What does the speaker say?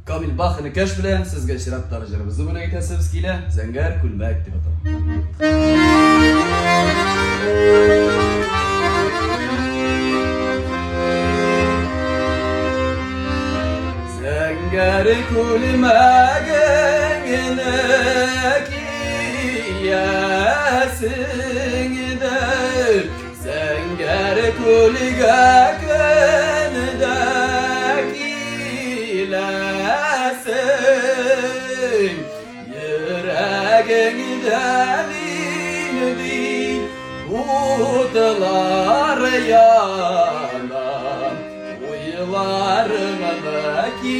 Kamil Bakını keş bilen sizge şirat tarıcırımızı buna gitesiniz ki ile Zenger Kulmek dip atalım. Zenger Kulmek yesindir Zenger kuligekendekilesin Yüreğinden indi utlar yanan Uylarımdaki